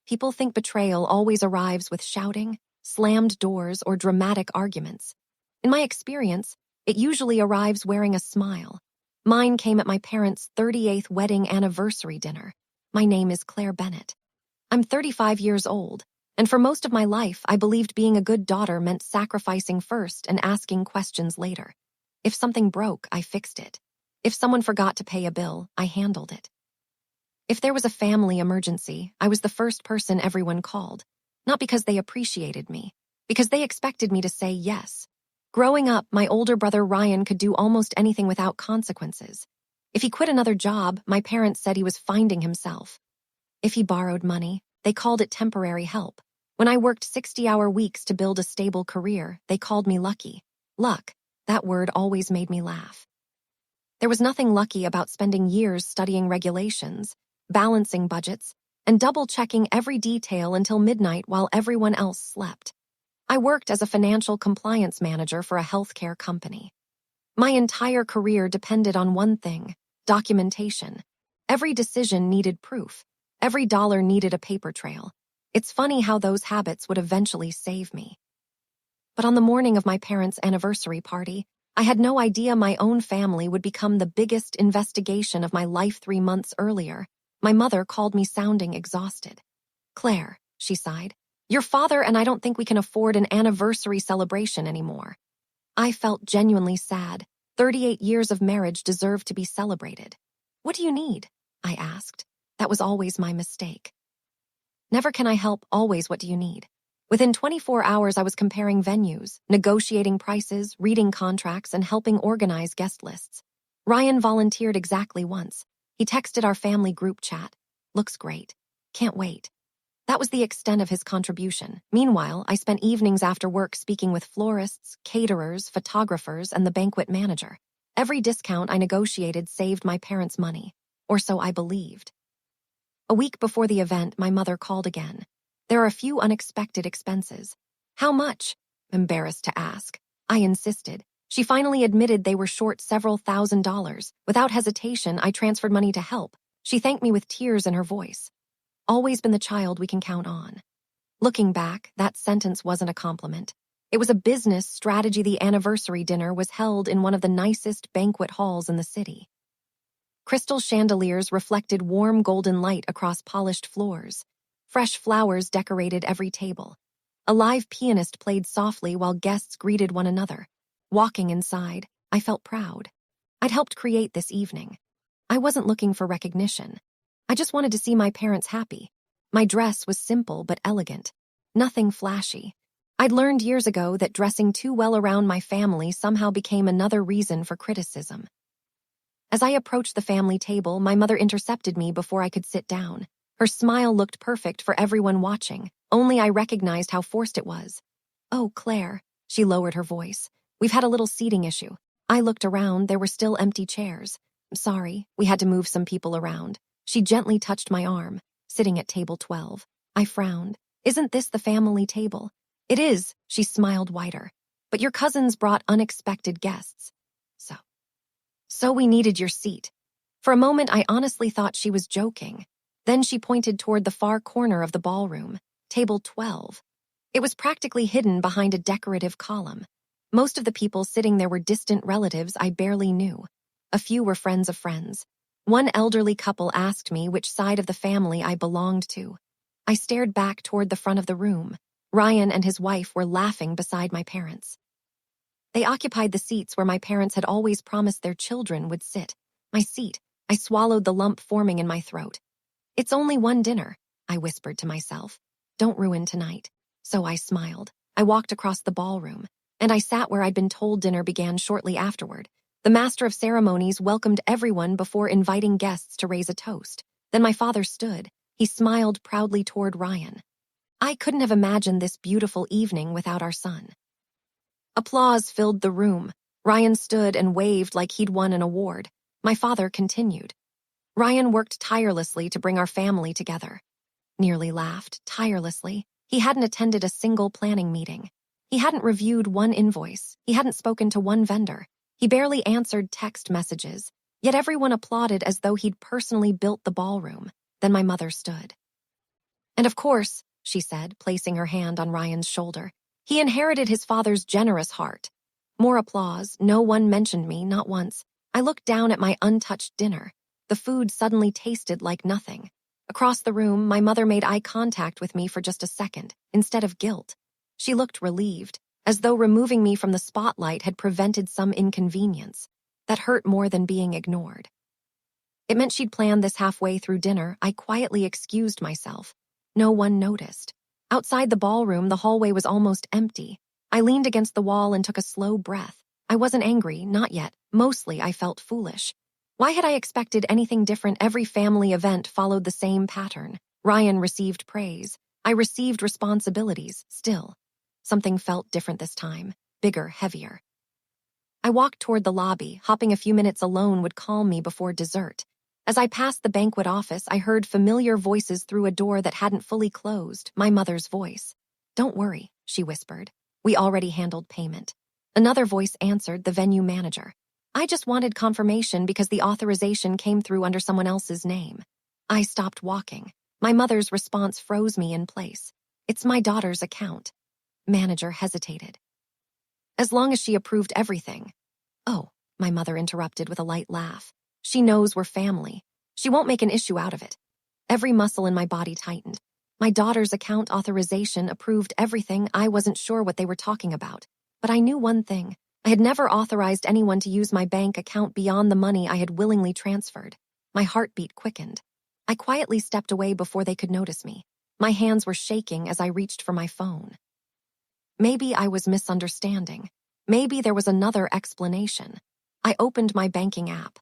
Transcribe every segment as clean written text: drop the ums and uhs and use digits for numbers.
People think betrayal always arrives with shouting, slammed doors, or dramatic arguments. In my experience, it usually arrives wearing a smile. Mine came at my parents' 38th wedding anniversary dinner. My name is Claire Bennett. I'm 35 years old, and for most of my life, I believed being a good daughter meant sacrificing first and asking questions later. If something broke, I fixed it. If someone forgot to pay a bill, I handled it. If there was a family emergency, I was the first person everyone called, not because they appreciated me, because they expected me to say yes. Growing up, my older brother Ryan could do almost anything without consequences. If he quit another job, my parents said he was finding himself. If he borrowed money, they called it temporary help. When I worked 60-hour weeks to build a stable career, they called me lucky. Luck, that word always made me laugh. There was nothing lucky about spending years studying regulations, balancing budgets, and double-checking every detail until midnight while everyone else slept. I worked as a financial compliance manager for a healthcare company. My entire career depended on one thing: documentation. Every decision needed proof. Every dollar needed a paper trail. It's funny how those habits would eventually save me. But on the morning of my parents' anniversary party, I had no idea my own family would become the biggest investigation of my life 3 months earlier. My mother called me sounding exhausted. "Claire," she sighed, "your father and I don't think we can afford an anniversary celebration anymore." I felt genuinely sad. 38 years of marriage deserved to be celebrated. "What do you need?" I asked. That was always my mistake. Never can I help, always what do you need? Within 24 hours, I was comparing venues, negotiating prices, reading contracts, and helping organize guest lists. Ryan volunteered exactly once. He texted our family group chat. "Looks great. Can't wait." That was the extent of his contribution. Meanwhile, I spent evenings after work speaking with florists, caterers, photographers, and the banquet manager. Every discount I negotiated saved my parents money, or so I believed. A week before the event, my mother called again. "There are a few unexpected expenses." "How much?" Embarrassed to ask. I insisted. She finally admitted they were short several $1,000s. Without hesitation, I transferred money to help. She thanked me with tears in her voice. Always been the child we can count on. Looking back, that sentence wasn't a compliment. It was a business strategy. The anniversary dinner was held in one of the nicest banquet halls in the city. Crystal chandeliers reflected warm golden light across polished floors. Fresh flowers decorated every table. A live pianist played softly while guests greeted one another. Walking inside, I felt proud. I'd helped create this evening. I wasn't looking for recognition. I just wanted to see my parents happy. My dress was simple but elegant. Nothing flashy. I'd learned years ago that dressing too well around my family somehow became another reason for criticism. As I approached the family table, my mother intercepted me before I could sit down. Her smile looked perfect for everyone watching, only I recognized how forced it was. "Oh, Claire," she lowered her voice. "We've had a little seating issue." I looked around, there were still empty chairs. "Sorry, we had to move some people around." She gently touched my arm, sitting at table 12. I frowned. "Isn't this the family table?" "It is," she smiled wider. "But your cousins brought unexpected guests. So we needed your seat." For a moment, I honestly thought she was joking. Then she pointed toward the far corner of the ballroom, table 12. It was practically hidden behind a decorative column. Most of the people sitting there were distant relatives I barely knew. A few were friends of friends. One elderly couple asked me which side of the family I belonged to. I stared back toward the front of the room. Ryan and his wife were laughing beside my parents. They occupied the seats where my parents had always promised their children would sit. My seat. I swallowed the lump forming in my throat. "It's only one dinner," I whispered to myself. "Don't ruin tonight." So I smiled. I walked across the ballroom, and I sat where I'd been told dinner began shortly afterward. The master of ceremonies welcomed everyone before inviting guests to raise a toast. Then my father stood. He smiled proudly toward Ryan. I couldn't have imagined this beautiful evening without our son. Applause filled the room. Ryan stood and waved like he'd won an award. My father continued. "Ryan worked tirelessly to bring our family together." Nearly laughed, tirelessly. He hadn't attended a single planning meeting. He hadn't reviewed one invoice. He hadn't spoken to one vendor. He barely answered text messages. Yet everyone applauded as though he'd personally built the ballroom. Then my mother stood. And of course, she said, placing her hand on Ryan's shoulder, he inherited his father's generous heart. More applause. No one mentioned me, not once. I looked down at my untouched dinner. The food suddenly tasted like nothing. Across the room, my mother made eye contact with me for just a second, instead of guilt. She looked relieved, as though removing me from the spotlight had prevented some inconvenience. That hurt more than being ignored. It meant she'd planned this halfway through dinner. I quietly excused myself. No one noticed. Outside the ballroom, the hallway was almost empty. I leaned against the wall and took a slow breath. I wasn't angry, not yet. Mostly, I felt foolish. Why had I expected anything different? Every family event followed the same pattern. Ryan received praise. I received responsibilities, still. Something felt different this time. Bigger, heavier. I walked toward the lobby, hoping a few minutes alone would calm me before dessert. As I passed the banquet office, I heard familiar voices through a door that hadn't fully closed, my mother's voice. "Don't worry," she whispered. "We already handled payment." Another voice answered, the venue manager. "I just wanted confirmation because the authorization came through under someone else's name." I stopped walking. My mother's response froze me in place. "It's my daughter's account." Manager hesitated. "As long as she approved everything." "Oh," my mother interrupted with a light laugh. "She knows we're family. She won't make an issue out of it." Every muscle in my body tightened. My daughter's account authorization approved everything. I wasn't sure what they were talking about. But I knew one thing. I had never authorized anyone to use my bank account beyond the money I had willingly transferred. My heartbeat quickened. I quietly stepped away before they could notice me. My hands were shaking as I reached for my phone. Maybe I was misunderstanding. Maybe there was another explanation. I opened my banking app.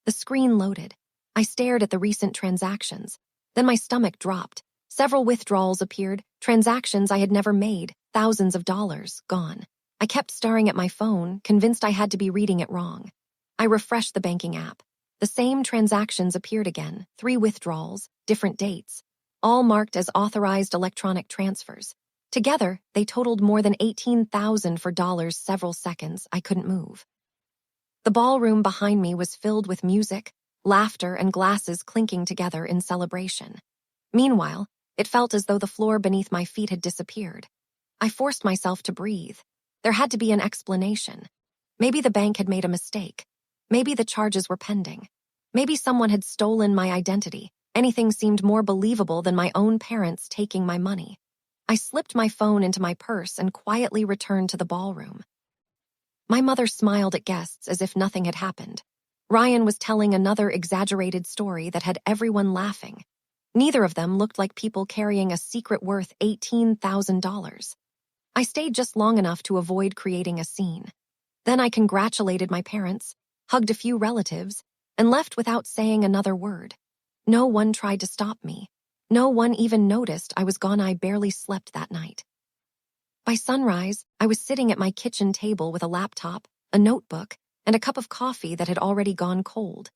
The screen loaded. I stared at the recent transactions. Then my stomach dropped. Several withdrawals appeared, transactions I had never made, thousands of dollars, gone. I kept staring at my phone, convinced I had to be reading it wrong. I refreshed the banking app. The same transactions appeared again, 3 withdrawals, different dates, all marked as authorized electronic transfers. Together, they totaled more than $18,000 for dollars. Several seconds, I couldn't move. The ballroom behind me was filled with music, laughter, and glasses clinking together in celebration. Meanwhile, it felt as though the floor beneath my feet had disappeared. I forced myself to breathe. There had to be an explanation. Maybe the bank had made a mistake. Maybe the charges were pending. Maybe someone had stolen my identity. Anything seemed more believable than my own parents taking my money. I slipped my phone into my purse and quietly returned to the ballroom. My mother smiled at guests as if nothing had happened. Ryan was telling another exaggerated story that had everyone laughing. Neither of them looked like people carrying a secret worth $18,000. I stayed just long enough to avoid creating a scene. Then I congratulated my parents, hugged a few relatives, and left without saying another word. No one tried to stop me. No one even noticed I was gone. I barely slept that night. By sunrise, I was sitting at my kitchen table with a laptop, a notebook, and a cup of coffee that had already gone cold.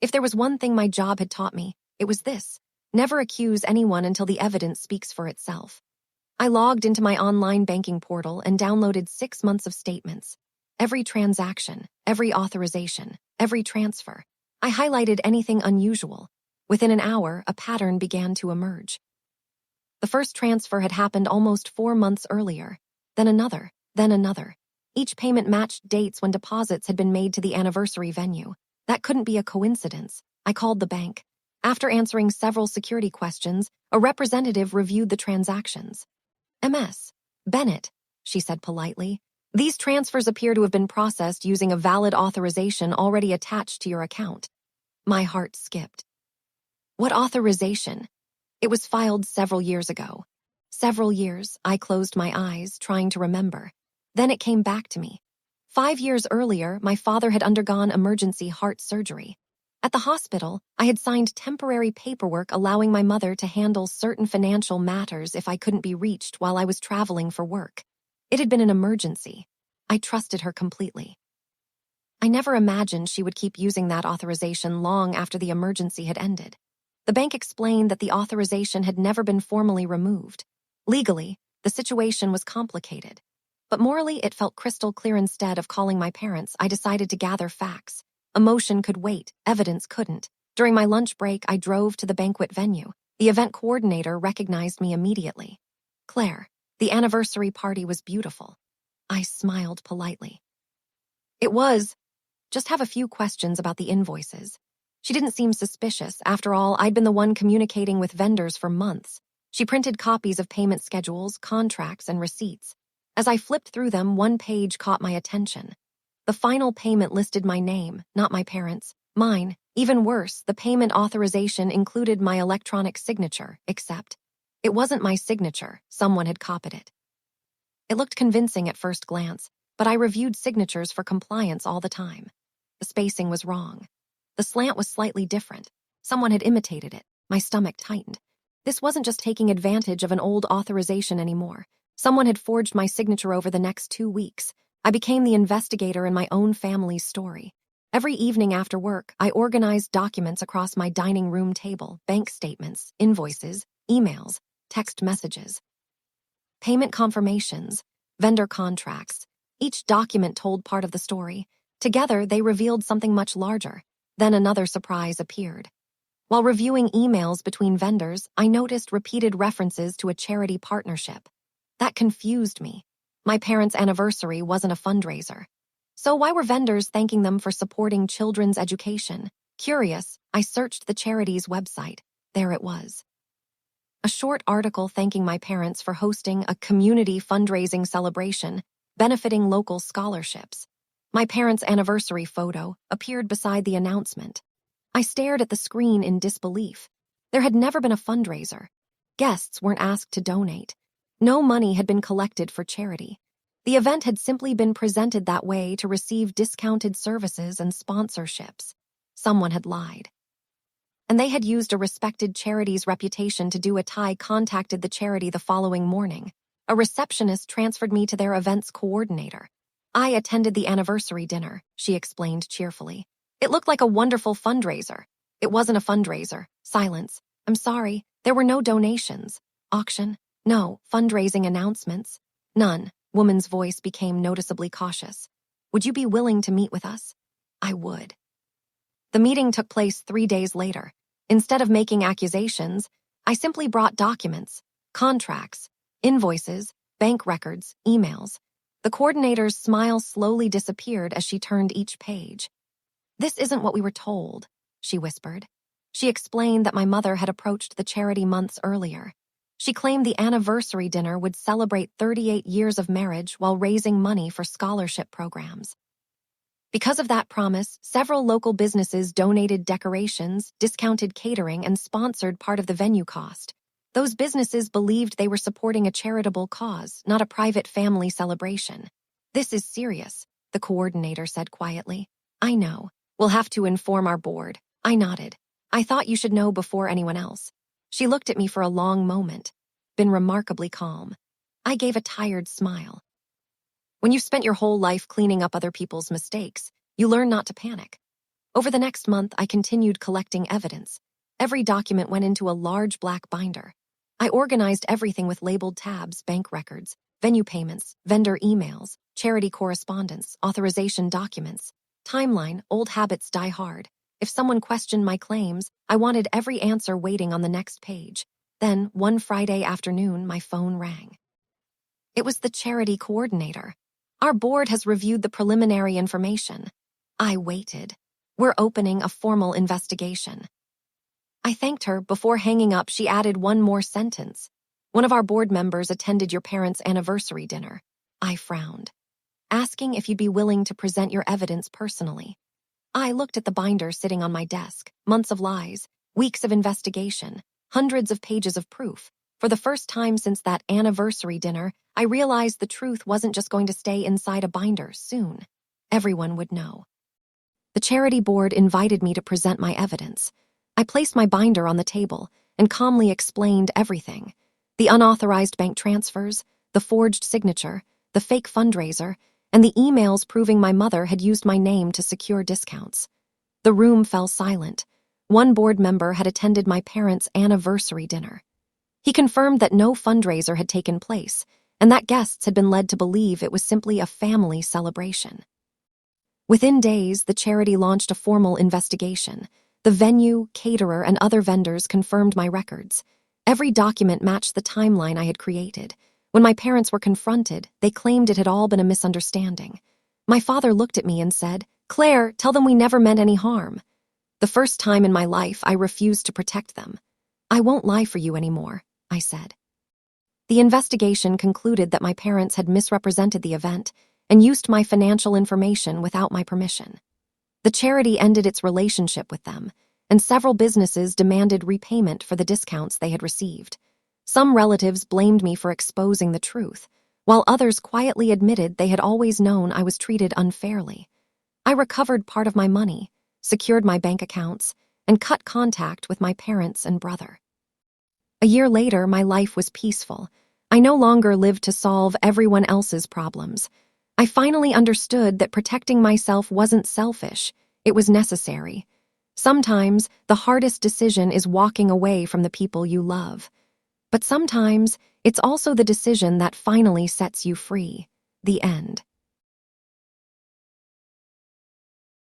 If there was one thing my job had taught me, it was this: never accuse anyone until the evidence speaks for itself. I logged into my online banking portal and downloaded 6 months of statements. Every transaction, every authorization, every transfer. I highlighted anything unusual. Within an hour, a pattern began to emerge. The first transfer had happened almost 4 months earlier, then another, then another. Each payment matched dates when deposits had been made to the anniversary venue. That couldn't be a coincidence. I called the bank. After answering several security questions, a representative reviewed the transactions. "Ms. Bennett," she said politely, "these transfers appear to have been processed using a valid authorization already attached to your account." My heart skipped. What authorization? It was filed several years ago. Several years. I closed my eyes, trying to remember. Then it came back to me. 5 years earlier, my father had undergone emergency heart surgery. At the hospital, I had signed temporary paperwork allowing my mother to handle certain financial matters if I couldn't be reached while I was traveling for work. It had been an emergency. I trusted her completely. I never imagined she would keep using that authorization long after the emergency had ended. The bank explained that the authorization had never been formally removed. Legally, the situation was complicated. But morally, it felt crystal clear. Instead of calling my parents, I decided to gather facts. Emotion could wait, evidence couldn't. During my lunch break, I drove to the banquet venue. The event coordinator recognized me immediately. "Claire, the anniversary party was beautiful." I smiled politely. "It was. Just have a few questions about the invoices." She didn't seem suspicious. After all, I'd been the one communicating with vendors for months. She printed copies of payment schedules, contracts, and receipts. As I flipped through them, one page caught my attention. The final payment listed my name, not my parents'. Mine. Even worse, the payment authorization included my electronic signature, except it wasn't my signature. Someone had copied it. It looked convincing at first glance, but I reviewed signatures for compliance all the time. The spacing was wrong. The slant was slightly different. Someone had imitated it. My stomach tightened. This wasn't just taking advantage of an old authorization anymore. Someone had forged my signature over the next 2 weeks. I became the investigator in my own family's story. Every evening after work, I organized documents across my dining room table: bank statements, invoices, emails, text messages, payment confirmations, vendor contracts. Each document told part of the story. Together, they revealed something much larger. Then another surprise appeared. While reviewing emails between vendors, I noticed repeated references to a charity partnership. That confused me. My parents' anniversary wasn't a fundraiser. So why were vendors thanking them for supporting children's education? Curious, I searched the charity's website. There it was. A short article thanking my parents for hosting a community fundraising celebration benefiting local scholarships. My parents' anniversary photo appeared beside the announcement. I stared at the screen in disbelief. There had never been a fundraiser. Guests weren't asked to donate. No money had been collected for charity. The event had simply been presented that way to receive discounted services and sponsorships. Someone had lied. And they had used a respected charity's reputation to do it. I contacted the charity the following morning. A receptionist transferred me to their events coordinator. "I attended the anniversary dinner," she explained cheerfully. "It looked like a wonderful fundraiser." "It wasn't a fundraiser." Silence. "I'm sorry, there were no donations." "Auction?" "No." "Fundraising announcements?" "None." Woman's voice became noticeably cautious. "Would you be willing to meet with us?" I would. The meeting took place 3 days later. Instead of making accusations, I simply brought documents, contracts, invoices, bank records, emails. The coordinator's smile slowly disappeared as she turned each page. "This isn't what we were told," she whispered. She explained that my mother had approached the charity months earlier. She claimed the anniversary dinner would celebrate 38 years of marriage while raising money for scholarship programs. Because of that promise, several local businesses donated decorations, discounted catering, and sponsored part of the venue cost. Those businesses believed they were supporting a charitable cause, not a private family celebration. "This is serious," the coordinator said quietly. "I know. We'll have to inform our board." I nodded. "I thought you should know before anyone else." She looked at me for a long moment, been remarkably calm. I gave a tired smile. When you've spent your whole life cleaning up other people's mistakes, you learn not to panic. Over the next month, I continued collecting evidence. Every document went into a large black binder. I organized everything with labeled tabs: bank records, venue payments, vendor emails, charity correspondence, authorization documents. Timeline: old habits die hard. If someone questioned my claims, I wanted every answer waiting on the next page. Then, one Friday afternoon, my phone rang. It was the charity coordinator. "Our board has reviewed the preliminary information." I waited. "We're opening a formal investigation." I thanked her. Before hanging up, she added one more sentence. "One of our board members attended your parents' anniversary dinner." I frowned. "Asking if you'd be willing to present your evidence personally." I looked at the binder sitting on my desk. Months of lies, weeks of investigation, hundreds of pages of proof. For the first time since that anniversary dinner, I realized the truth wasn't just going to stay inside a binder. Soon, everyone would know. The charity board invited me to present my evidence. I placed my binder on the table and calmly explained everything: the unauthorized bank transfers, the forged signature, the fake fundraiser, and the emails proving my mother had used my name to secure discounts. The room fell silent. One board member had attended my parents' anniversary dinner. He confirmed that no fundraiser had taken place, and that guests had been led to believe it was simply a family celebration. Within days, the charity launched a formal investigation. The venue, caterer, and other vendors confirmed my records. Every document matched the timeline I had created. When my parents were confronted, they claimed it had all been a misunderstanding. My father looked at me and said, "Claire, tell them we never meant any harm." The first time in my life, I refused to protect them. "I won't lie for you anymore," I said. The investigation concluded that my parents had misrepresented the event and used my financial information without my permission. The charity ended its relationship with them, and several businesses demanded repayment for the discounts they had received. Some relatives blamed me for exposing the truth, while others quietly admitted they had always known I was treated unfairly. I recovered part of my money, secured my bank accounts, and cut contact with my parents and brother. A year later, my life was peaceful. I no longer lived to solve everyone else's problems. I finally understood that protecting myself wasn't selfish, it was necessary. Sometimes, the hardest decision is walking away from the people you love. But sometimes, it's also the decision that finally sets you free. The end.